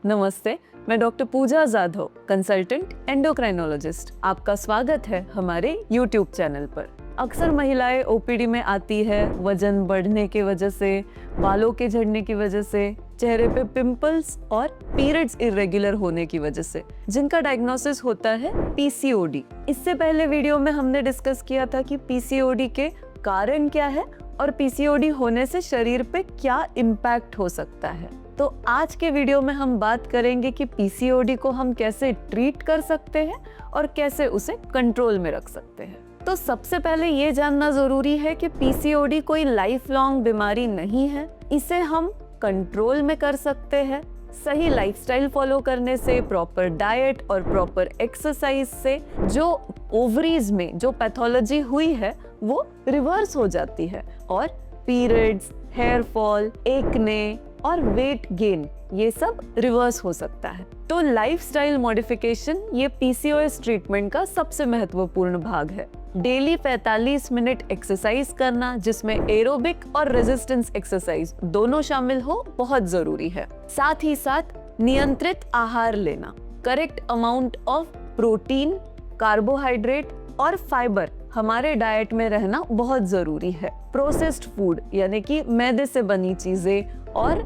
नमस्ते, मैं डॉक्टर पूजा Jadhav, consultant endocrinologist. आपका स्वागत है हमारे YouTube चैनल पर। अक्सर महिलाएं ओपीडी में आती है वजन बढ़ने की वजह से, बालों के झड़ने की वजह से, चेहरे पे पिंपल्स और पीरियड्स इरेगुलर होने की वजह से, जिनका डायग्नोसिस होता है पीसीओडी। इससे पहले वीडियो में हमने डिस्कस किया था कि पीसीओडी के कारण क्या है और पीसीओडी होने से शरीर पे क्या इम्पैक्ट हो सकता है। तो आज के वीडियो में हम बात करेंगे कि पीसीओडी को हम कैसे ट्रीट कर सकते हैं और कैसे उसे कंट्रोल में रख सकते हैं। तो सबसे पहले ये जानना जरूरी है कि पीसीओडी कोई लाइफ लॉन्ग बीमारी नहीं है। इसे हम कंट्रोल में कर सकते हैं सही लाइफस्टाइल फॉलो करने से, प्रॉपर डाइट और प्रॉपर एक्सरसाइज से। जो ओवरीज में जो पैथोलॉजी हुई है वो रिवर्स हो जाती है और पीरियड्स, हेयर फॉल, एक्ने और वेट गेन ये सब रिवर्स हो सकता है। तो लाइफस्टाइल मॉडिफिकेशन ये पीसीओएस ट्रीटमेंट का सबसे महत्वपूर्ण भाग है। डेली 45 मिनट एक्सरसाइज करना, जिसमें एरोबिक और रेजिस्टेंस एक्सरसाइज दोनों शामिल हो, बहुत जरूरी है। साथ ही साथ नियंत्रित आहार लेना, correct amount of protein, carbohydrate और फाइबर हमारे डाइट में रहना बहुत जरूरी है। प्रोसेस्ड फूड यानी कि मैदे से बनी चीजें और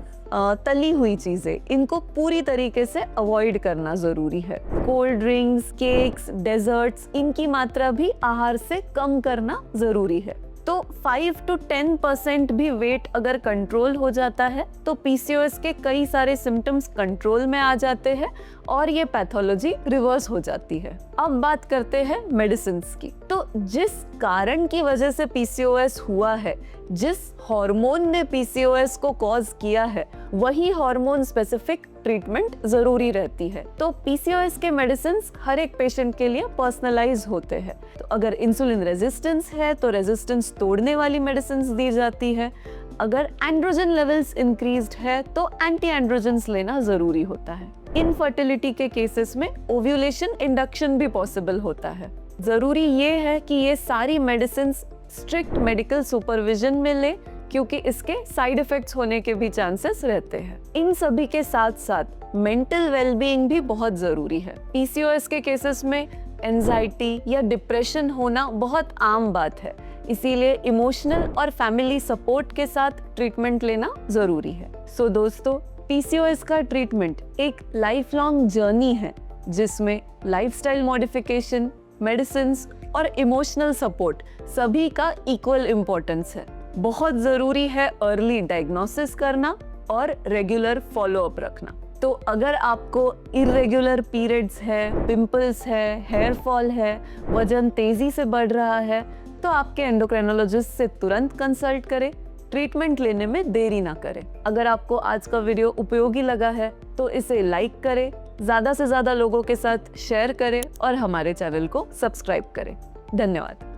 तली हुई चीजें, इनको पूरी तरीके से अवॉइड करना जरूरी है। कोल्ड ड्रिंक्स, केक्स, डेजर्ट्स, इनकी मात्रा भी आहार से कम करना जरूरी है। तो 5 to 10% भी वेट अगर कंट्रोल हो जाता है तो पीसीओएस के कई सारे सिम्टम्स कंट्रोल में आ जाते हैं और ये पैथोलॉजी रिवर्स हो जाती है। अब बात करते हैं मेडिसिन्स की। तो जिस कारण की वजह से पीसीओएस हुआ है, जिस हार्मोन ने पीसीओएस को कॉज किया है, वही हार्मोन स्पेसिफिक ट्रीटमेंट जरूरी रहती है। तो पीसीओएस के मेडिसिन्स हर एक पेशेंट के लिए पर्सनलाइज होते हैं। तो अगर इंसुलिन रेजिस्टेंस है तो रेजिस्टेंस तोड़ने वाली मेडिसिन्स दी जाती है। अगर एंड्रोजन लेवल्स इंक्रीज्ड है तो एंटी एंड्रोजन्स लेना जरूरी होता है। इनफर्टिलिटी के केसेस में ओव्यूलेशन इंडक्शन भी पॉसिबल होता है। जरूरी ये है कि ये सारी मेडिसिन्स स्ट्रिक्ट मेडिकल सुपरविजन में ले, क्योंकि इसके साइड इफेक्ट्स होने के भी चांसेस रहते हैं। इन सभी के साथ साथ मेंटल वेलबीइंग भी बहुत जरूरी है। पीसीओएस के केसेस में एंजाइटी या डिप्रेशन होना बहुत आम बात है, इसीलिए इमोशनल और फैमिली सपोर्ट के साथ ट्रीटमेंट लेना जरूरी है। सो दोस्तों, पीसीओएस का ट्रीटमेंट एक लाइफ लॉन्ग जर्नी है, जिसमें लाइफस्टाइल मॉडिफिकेशन, मेडिसिन्स और इमोशनल सपोर्ट सभी का इक्वल इम्पोर्टेंस है। बहुत जरूरी है अर्ली डायग्नोसिस करना और रेगुलर फॉलोअप रखना। तो अगर आपको इरेगुलर पीरियड्स है, पिंपल्स है, हेयर फॉल है, वजन तेजी से बढ़ रहा है, तो आपके एंडोक्राइनोलॉजिस्ट से तुरंत कंसल्ट करें। ट्रीटमेंट लेने में देरी ना करें। अगर आपको आज का वीडियो उपयोगी लगा है तो इसे लाइक करें, ज्यादा से ज्यादा लोगों के साथ शेयर करें और हमारे चैनल को सब्सक्राइब करें। धन्यवाद।